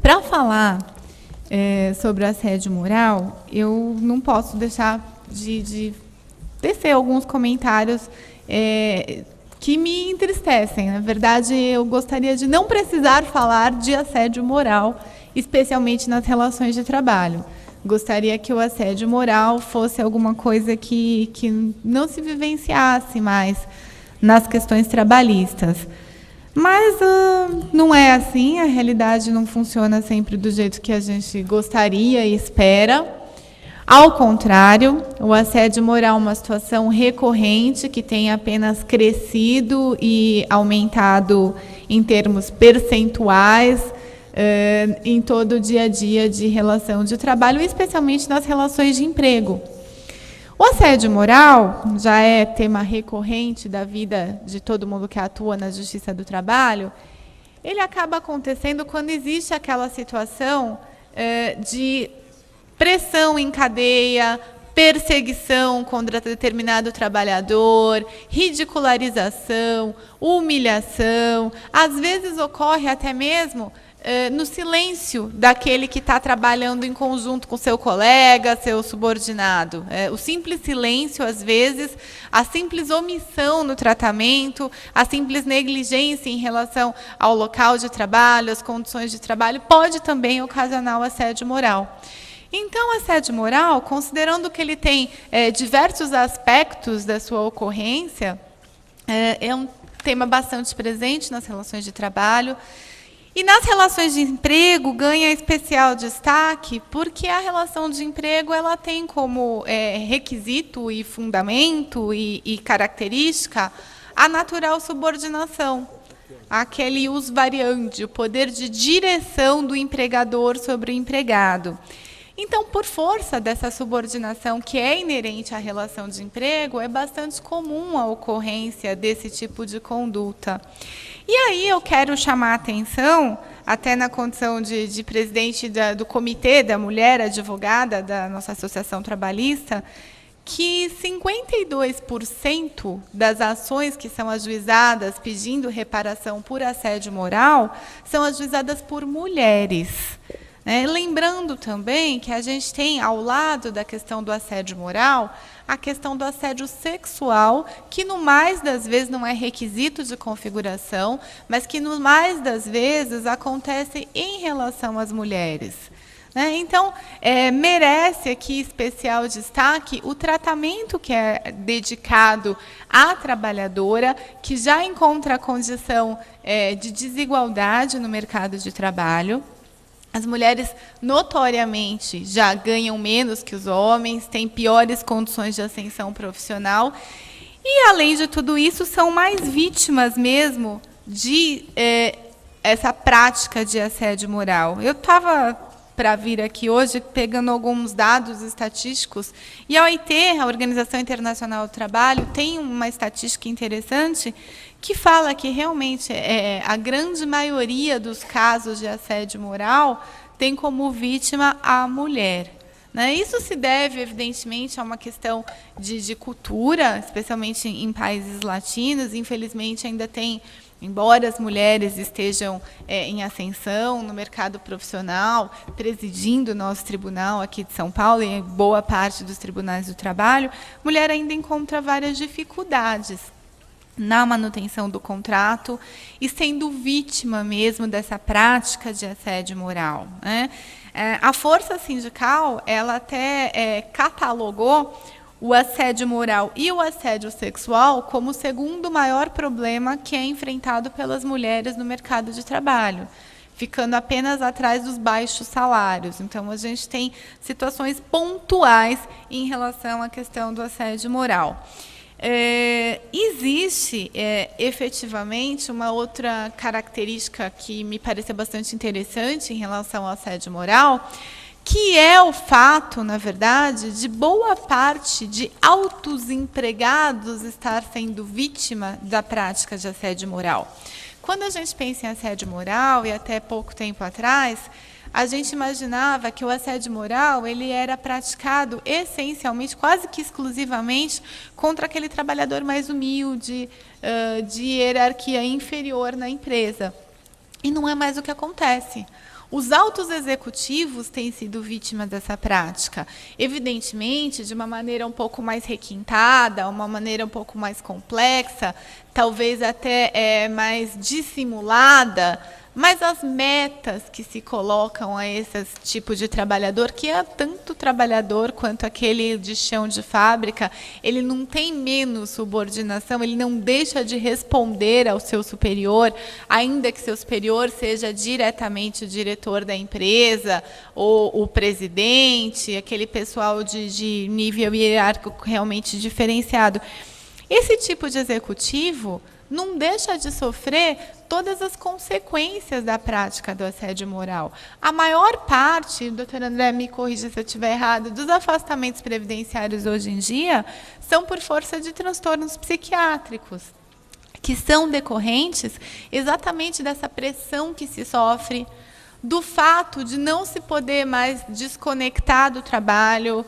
Para falar sobre o assédio moral, eu não posso deixar de tecer alguns comentários que me entristecem. Na verdade, eu gostaria de não precisar falar de assédio moral, especialmente nas relações de trabalho. Gostaria que o assédio moral fosse alguma coisa que não se vivenciasse mais nas questões trabalhistas. Mas não é assim, a realidade não funciona sempre do jeito que a gente gostaria e espera. Ao contrário, o assédio moral é uma situação recorrente que tem apenas crescido e aumentado em termos percentuais em todo o dia a dia de relação de trabalho, especialmente nas relações de emprego. O assédio moral já é tema recorrente da vida de todo mundo que atua na Justiça do Trabalho. Ele acaba acontecendo quando existe aquela situação de pressão em cadeia, perseguição contra determinado trabalhador, ridicularização, humilhação. Às vezes ocorre até mesmo no silêncio daquele que está trabalhando em conjunto com seu colega, seu subordinado. O simples silêncio, às vezes, a simples omissão no tratamento, a simples negligência em relação ao local de trabalho, às condições de trabalho, pode também ocasionar o assédio moral. Então, o assédio moral, considerando que ele tem diversos aspectos da sua ocorrência, é um tema bastante presente nas relações de trabalho. E nas relações de emprego ganha especial destaque porque a relação de emprego ela tem como requisito e fundamento e característica a natural subordinação, aquele ius variandi, o poder de direção do empregador sobre o empregado. Então, por força dessa subordinação que é inerente à relação de emprego, é bastante comum a ocorrência desse tipo de conduta. E aí eu quero chamar a atenção, até na condição de presidente do Comitê da Mulher Advogada da nossa Associação Trabalhista, que 52% das ações que são ajuizadas pedindo reparação por assédio moral são ajuizadas por mulheres. Lembrando também que a gente tem, ao lado da questão do assédio moral, a questão do assédio sexual, que no mais das vezes não é requisito de configuração, mas que no mais das vezes acontece em relação às mulheres. Então, merece aqui especial destaque o tratamento que é dedicado à trabalhadora, que já encontra a condição de desigualdade no mercado de trabalho. As mulheres, notoriamente, já ganham menos que os homens, têm piores condições de ascensão profissional e, além de tudo isso, são mais vítimas mesmo de essa prática de assédio moral. Eu estava para vir aqui hoje pegando alguns dados estatísticos e a OIT, a Organização Internacional do Trabalho, tem uma estatística interessante que fala que realmente a grande maioria dos casos de assédio moral tem como vítima a mulher. Isso se deve, evidentemente, a uma questão de cultura, especialmente em países latinos. Infelizmente, ainda tem, embora as mulheres estejam em ascensão no mercado profissional, presidindo o nosso tribunal aqui de São Paulo e boa parte dos tribunais do trabalho, a mulher ainda encontra várias dificuldades na manutenção do contrato e sendo vítima mesmo dessa prática de assédio moral. A força sindical ela até catalogou o assédio moral e o assédio sexual como o segundo maior problema que é enfrentado pelas mulheres no mercado de trabalho, ficando apenas atrás dos baixos salários. Então, a gente tem situações pontuais em relação à questão do assédio moral. Existe, efetivamente, uma outra característica que me pareceu bastante interessante em relação ao assédio moral, que é o fato, na verdade, de boa parte de altos empregados estar sendo vítima da prática de assédio moral. Quando a gente pensa em assédio moral, e até pouco tempo atrás, a gente imaginava que o assédio moral ele era praticado essencialmente, quase que exclusivamente, contra aquele trabalhador mais humilde, de hierarquia inferior na empresa. E não é mais o que acontece. Os altos executivos têm sido vítimas dessa prática, evidentemente, de uma maneira um pouco mais requintada, uma maneira um pouco mais complexa, talvez até mais dissimulada, mas as metas que se colocam a esse tipo de trabalhador, que é tanto trabalhador quanto aquele de chão de fábrica, ele não tem menos subordinação, ele não deixa de responder ao seu superior, ainda que seu superior seja diretamente o diretor da empresa, ou o presidente, aquele pessoal de nível hierárquico realmente diferenciado. Esse tipo de executivo não deixa de sofrer todas as consequências da prática do assédio moral. A maior parte, doutor André, me corrija se eu estiver errado, dos afastamentos previdenciários hoje em dia são por força de transtornos psiquiátricos, que são decorrentes exatamente dessa pressão que se sofre, do fato de não se poder mais desconectar do trabalho.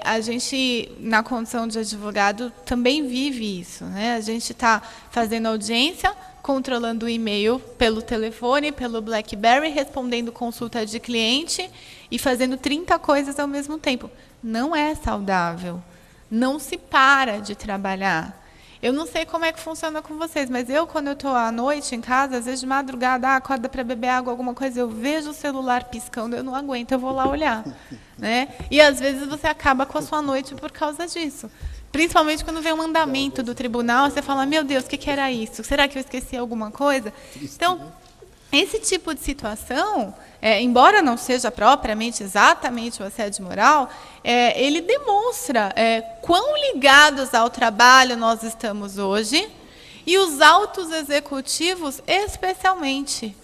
A gente, na condição de advogado, também vive isso, né? A gente está fazendo audiência, controlando o e-mail pelo telefone, pelo BlackBerry, respondendo consulta de cliente e fazendo 30 coisas ao mesmo tempo. Não é saudável. Não se para de trabalhar. Eu não sei como é que funciona com vocês, mas quando eu estou à noite em casa, às vezes de madrugada, acorda para beber água, alguma coisa, eu vejo o celular piscando, eu não aguento, eu vou lá olhar. Né? E, às vezes, você acaba com a sua noite por causa disso. Principalmente quando vem um mandamento do tribunal, você fala, meu Deus, o que era isso? Será que eu esqueci alguma coisa? Então, esse tipo de situação, embora não seja propriamente exatamente o assédio moral, ele demonstra quão ligados ao trabalho nós estamos hoje, e os altos executivos especialmente,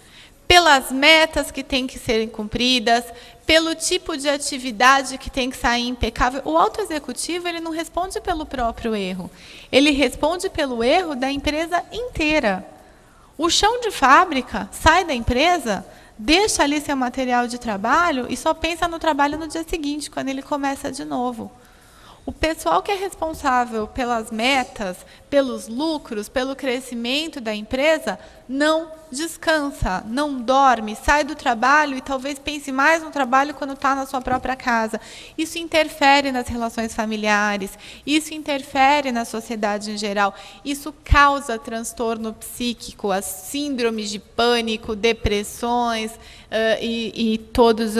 pelas metas que têm que serem cumpridas, pelo tipo de atividade que tem que sair impecável. O alto executivo, ele não responde pelo próprio erro, ele responde pelo erro da empresa inteira. O chão de fábrica sai da empresa, deixa ali seu material de trabalho e só pensa no trabalho no dia seguinte, quando ele começa de novo. O pessoal que é responsável pelas metas, pelos lucros, pelo crescimento da empresa, não descansa, não dorme, sai do trabalho e talvez pense mais no trabalho quando está na sua própria casa. Isso interfere nas relações familiares, isso interfere na sociedade em geral, isso causa transtorno psíquico, as síndromes de pânico, depressões e todos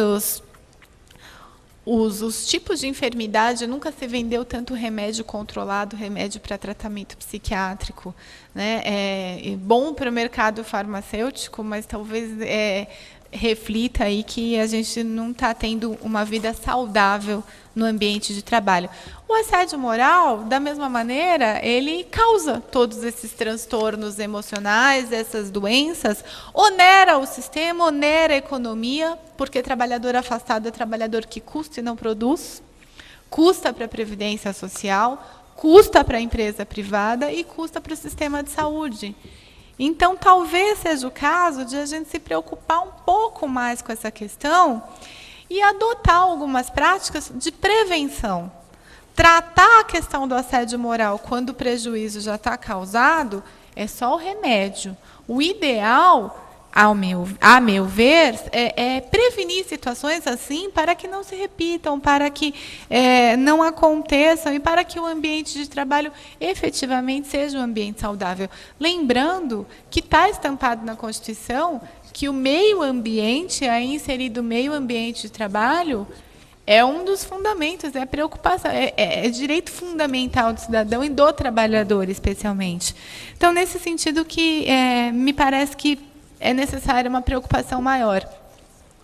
os tipos de enfermidade. Nunca se vendeu tanto remédio controlado, remédio para tratamento psiquiátrico, né? É bom para o mercado farmacêutico, mas talvez reflita aí que a gente não está tendo uma vida saudável no ambiente de trabalho. O assédio moral, da mesma maneira, ele causa todos esses transtornos emocionais, essas doenças, onera o sistema, onera a economia, porque trabalhador afastado é trabalhador que custa e não produz, custa para a Previdência Social, custa para a empresa privada e custa para o sistema de saúde. Então, talvez seja o caso de a gente se preocupar um pouco mais com essa questão e adotar algumas práticas de prevenção. Tratar a questão do assédio moral quando o prejuízo já está causado é só o remédio. O ideal, a meu ver, é prevenir situações assim para que não se repitam, para que não aconteçam e para que o ambiente de trabalho efetivamente seja um ambiente saudável. Lembrando que está estampado na Constituição que o meio ambiente, aí inserido o meio ambiente de trabalho, é um dos fundamentos, é preocupação, é direito fundamental do cidadão e do trabalhador, especialmente. Então, nesse sentido que me parece que é necessária uma preocupação maior.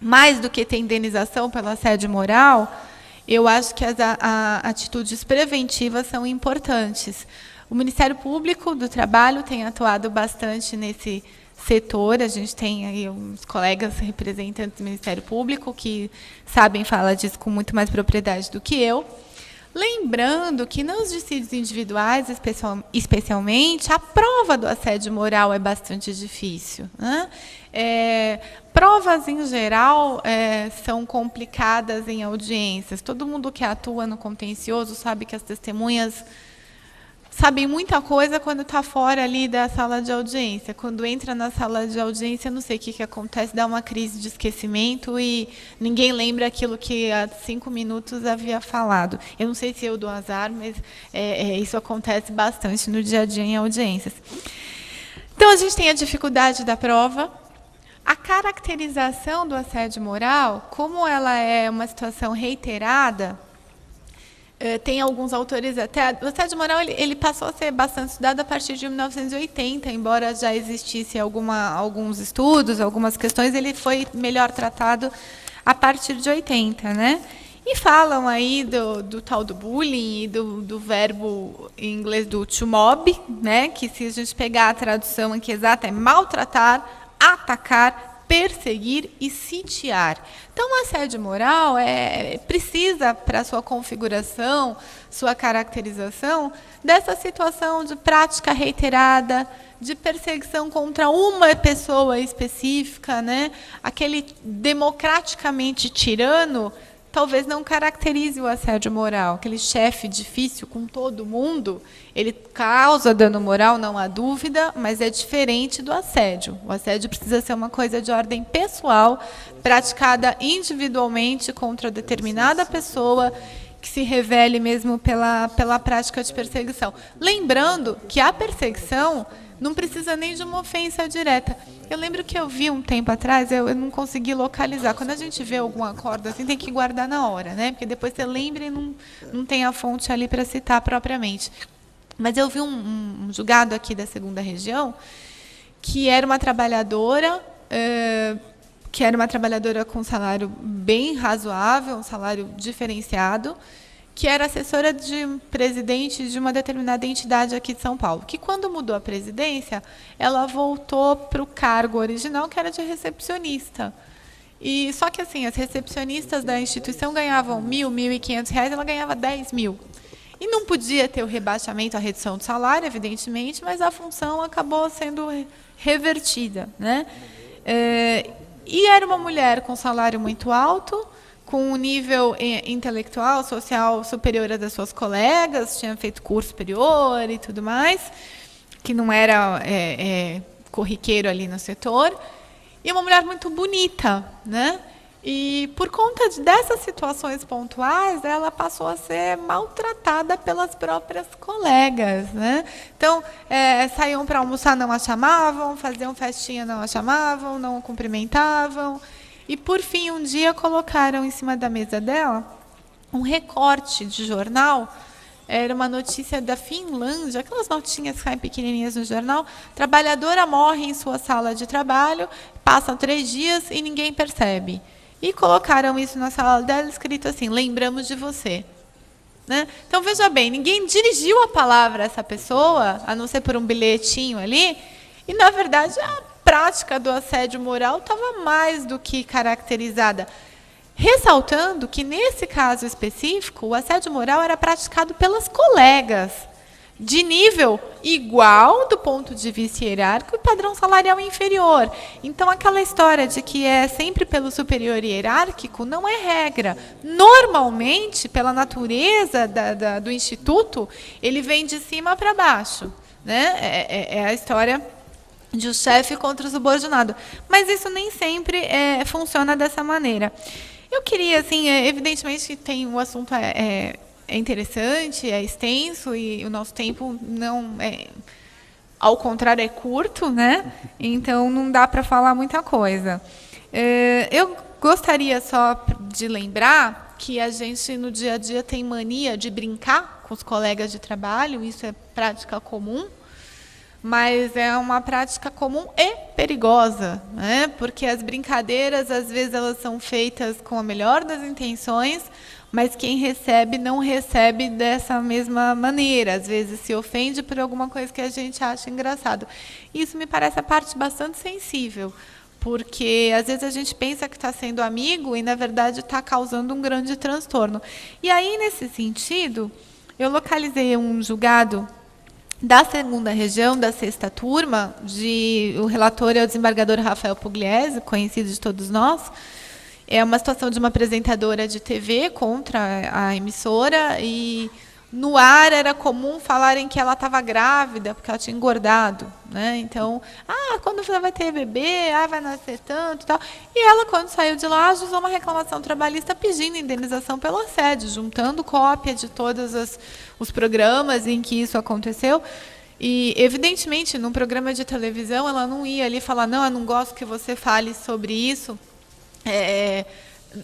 Mais do que ter indenização pelo assédio moral, eu acho que as atitudes preventivas são importantes. O Ministério Público do Trabalho tem atuado bastante nesse setor. A gente tem aí uns colegas representantes do Ministério Público que sabem falar disso com muito mais propriedade do que eu. Lembrando que nos dissídios individuais, especialmente, a prova do assédio moral é bastante difícil, né? Provas, em geral, são complicadas em audiências. Todo mundo que atua no contencioso sabe que as testemunhas sabem muita coisa quando está fora ali da sala de audiência. Quando entra na sala de audiência, não sei o que acontece, dá uma crise de esquecimento e ninguém lembra aquilo que há 5 minutos havia falado. Eu não sei se eu dou azar, mas isso acontece bastante no dia a dia em audiências. Então, a gente tem a dificuldade da prova. A caracterização do assédio moral, como ela é uma situação reiterada, tem alguns autores até... O assédio moral ele passou a ser bastante estudado a partir de 1980, embora já existisse alguns estudos, algumas questões, ele foi melhor tratado a partir de 80, né? E falam aí do tal do bullying e do verbo em inglês do to mob, né? Que se a gente pegar a tradução aqui exata é maltratar, atacar, perseguir e sitiar. Então, o assédio moral precisa, para sua configuração, sua caracterização, dessa situação de prática reiterada, de perseguição contra uma pessoa específica, né? Aquele democraticamente tirano, talvez não caracterize o assédio moral. Aquele chefe difícil com todo mundo, ele causa dano moral, não há dúvida, mas é diferente do assédio. O assédio precisa ser uma coisa de ordem pessoal, praticada individualmente contra determinada pessoa, que se revele mesmo pela prática de perseguição. Lembrando que a perseguição não precisa nem de uma ofensa direta. Eu lembro que eu vi um tempo atrás, eu não consegui localizar. Quando a gente vê algum acordo assim, tem que guardar na hora, né? Porque depois você lembra e não tem a fonte ali para citar propriamente. Mas eu vi um julgado aqui da 2ª Região, que era uma trabalhadora, com salário bem razoável, um salário diferenciado, que era assessora de presidente de uma determinada entidade aqui de São Paulo, que quando mudou a presidência, ela voltou para o cargo original, que era de recepcionista. E só que assim, as recepcionistas da instituição ganhavam R$ 1.000, R$ 1.500, ela ganhava R$ 10.000. E não podia ter o rebaixamento, a redução de salário, evidentemente, mas a função acabou sendo revertida, né? E era uma mulher com salário muito alto, com um nível intelectual, social superior a das suas colegas, tinha feito curso superior e tudo mais, que não era corriqueiro ali no setor, e uma mulher muito bonita, né? E por conta dessas situações pontuais, ela passou a ser maltratada pelas próprias colegas, né? Então, saíam para almoçar, não a chamavam, faziam festinha, não a chamavam, não a cumprimentavam. E, por fim, um dia colocaram em cima da mesa dela um recorte de jornal. Era uma notícia da Finlândia, aquelas notinhas que saem pequenininhas no jornal. Trabalhadora morre em sua sala de trabalho, passam 3 dias e ninguém percebe. E colocaram isso na sala dela, escrito assim, lembramos de você. Né? Então, veja bem, ninguém dirigiu a palavra a essa pessoa, a não ser por um bilhetinho ali, e, na verdade, a prática do assédio moral estava mais do que caracterizada. Ressaltando que, nesse caso específico, o assédio moral era praticado pelas colegas, de nível igual do ponto de vista hierárquico e padrão salarial inferior. Então, aquela história de que é sempre pelo superior hierárquico não é regra. Normalmente, pela natureza do instituto, ele vem de cima para baixo. Né? É a história de o chefe contra o subordinado. Mas isso nem sempre funciona dessa maneira. Eu queria, assim, evidentemente que tem o assunto é interessante, é extenso e o nosso tempo não ao contrário, é curto, né? Então não dá para falar muita coisa. Eu gostaria só de lembrar que a gente no dia a dia tem mania de brincar com os colegas de trabalho, isso é prática comum, mas é uma prática comum e perigosa, né? Porque as brincadeiras, às vezes, elas são feitas com a melhor das intenções, mas quem recebe não recebe dessa mesma maneira. Às vezes se ofende por alguma coisa que a gente acha engraçado. Isso me parece a parte bastante sensível, porque às vezes a gente pensa que está sendo amigo e, na verdade, está causando um grande transtorno. E aí, nesse sentido, eu localizei um julgado da 2ª Região, da 6ª Turma, o relator é o desembargador Rafael Pugliese, conhecido de todos nós. É uma situação de uma apresentadora de TV contra a emissora e no ar era comum falarem que ela estava grávida porque ela tinha engordado, né? Então, quando você vai ter bebê, vai nascer tanto, tal. E ela, quando saiu de lá, usou uma reclamação trabalhista pedindo indenização pelo assédio, juntando cópia de todos os programas em que isso aconteceu. E, evidentemente, num programa de televisão, ela não ia ali falar, não, eu não gosto que você fale sobre isso.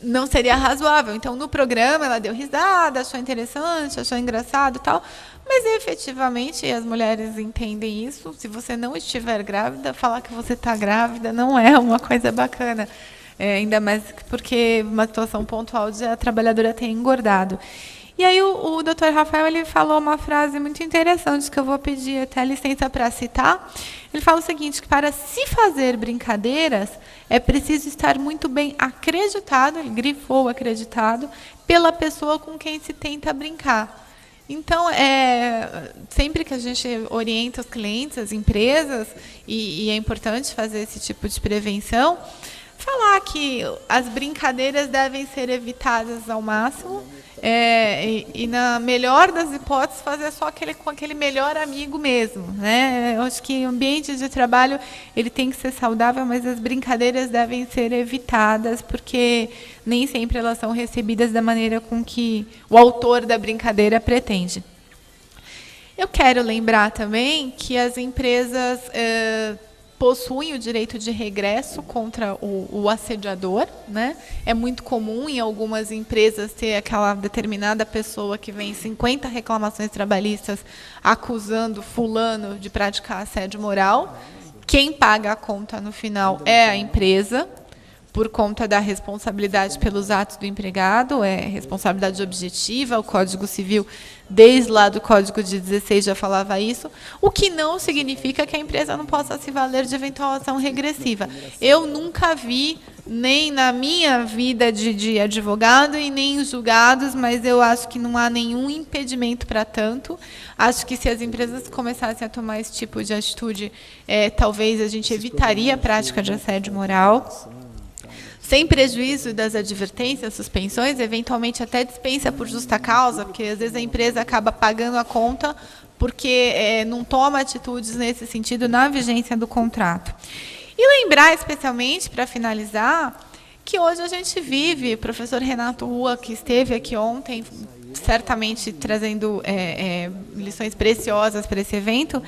Não seria razoável. Então, no programa, ela deu risada, achou interessante, achou engraçado e tal. Mas, efetivamente, as mulheres entendem isso. Se você não estiver grávida, falar que você está grávida não é uma coisa bacana. Ainda mais porque uma situação pontual de a trabalhadora ter engordado. E aí o Dr. Rafael ele falou uma frase muito interessante que eu vou pedir até licença para citar. Ele fala o seguinte, que para se fazer brincadeiras é preciso estar muito bem acreditado, ele grifou acreditado, pela pessoa com quem se tenta brincar. Então, sempre que a gente orienta os clientes, as empresas, e é importante fazer esse tipo de prevenção, falar que as brincadeiras devem ser evitadas ao máximo, e na melhor das hipóteses, fazer só com aquele melhor amigo mesmo, né? Eu acho que o ambiente de trabalho ele tem que ser saudável, mas as brincadeiras devem ser evitadas, porque nem sempre elas são recebidas da maneira com que o autor da brincadeira pretende. Eu quero lembrar também que as empresas possuem o direito de regresso contra o assediador, né? É muito comum em algumas empresas ter aquela determinada pessoa que vem 50 reclamações trabalhistas acusando fulano de praticar assédio moral. Quem paga a conta no final é a empresa, por conta da responsabilidade pelos atos do empregado, responsabilidade objetiva, o Código Civil, desde lá do Código de 16 já falava isso, o que não significa que a empresa não possa se valer de eventual ação regressiva. Eu nunca vi, nem na minha vida de advogado e nem em julgados, mas eu acho que não há nenhum impedimento para tanto. Acho que se as empresas começassem a tomar esse tipo de atitude, talvez a gente evitaria a prática de assédio moral, sem prejuízo das advertências, suspensões, eventualmente até dispensa por justa causa, porque às vezes a empresa acaba pagando a conta porque não toma atitudes nesse sentido na vigência do contrato. E lembrar, especialmente, para finalizar, que hoje a gente vive, o professor Renato Rua, que esteve aqui ontem, certamente trazendo lições preciosas para esse evento,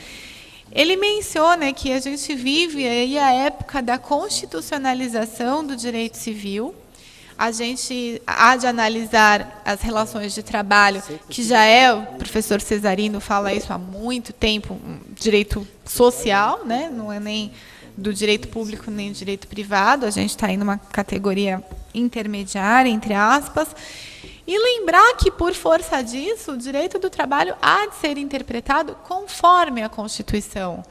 ele menciona que a gente vive aí a época da constitucionalização do direito civil. A gente há de analisar as relações de trabalho, que já o professor Cesarino fala isso há muito tempo, direito social, né? Não é nem do direito público nem do direito privado, a gente está aí numa categoria intermediária, entre aspas. E lembrar que, por força disso, o direito do trabalho há de ser interpretado conforme a Constituição.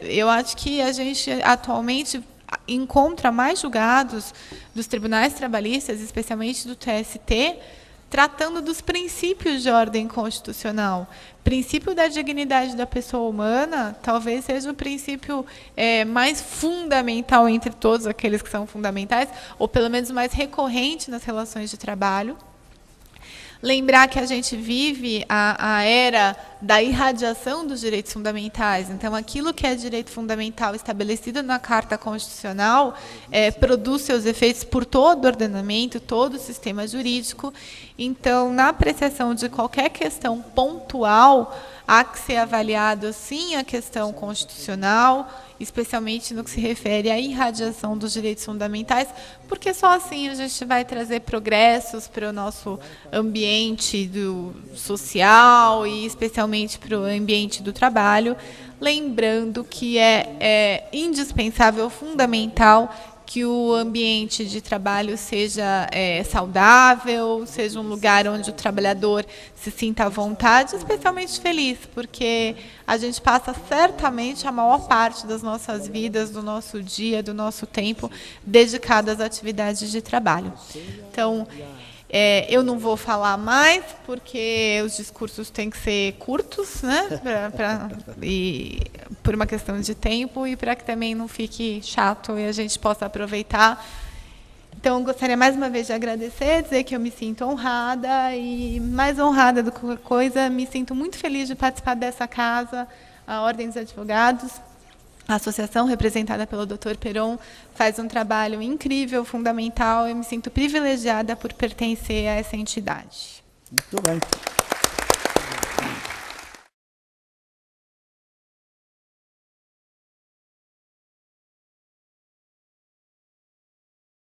Eu acho que a gente, atualmente, encontra mais julgados dos tribunais trabalhistas, especialmente do TST, tratando dos princípios de ordem constitucional. O princípio da dignidade da pessoa humana talvez seja o princípio mais fundamental entre todos aqueles que são fundamentais, ou pelo menos mais recorrente nas relações de trabalho. Lembrar que a gente vive a era da irradiação dos direitos fundamentais. Então, aquilo que é direito fundamental estabelecido na Carta Constitucional produz seus efeitos por todo o ordenamento, todo o sistema jurídico. Então, na apreciação de qualquer questão pontual, há que ser avaliado, sim, a questão constitucional, especialmente no que se refere à irradiação dos direitos fundamentais, porque só assim a gente vai trazer progressos para o nosso ambiente social e especialmente para o ambiente do trabalho, lembrando que é indispensável, fundamental, que o ambiente de trabalho seja saudável, seja um lugar onde o trabalhador se sinta à vontade, especialmente feliz, porque a gente passa certamente a maior parte das nossas vidas, do nosso dia, do nosso tempo, dedicado às atividades de trabalho. Então, eu não vou falar mais, porque os discursos têm que ser curtos, né? E por uma questão de tempo e para que também não fique chato e a gente possa aproveitar Então, gostaria mais uma vez de agradecer, dizer que eu me sinto honrada e, mais honrada do que qualquer coisa, me sinto muito feliz de participar dessa casa, a Ordem dos Advogados. A associação, representada pelo Dr. Peron, faz um trabalho incrível, fundamental. Eu me sinto privilegiada por pertencer a essa entidade. Muito bem.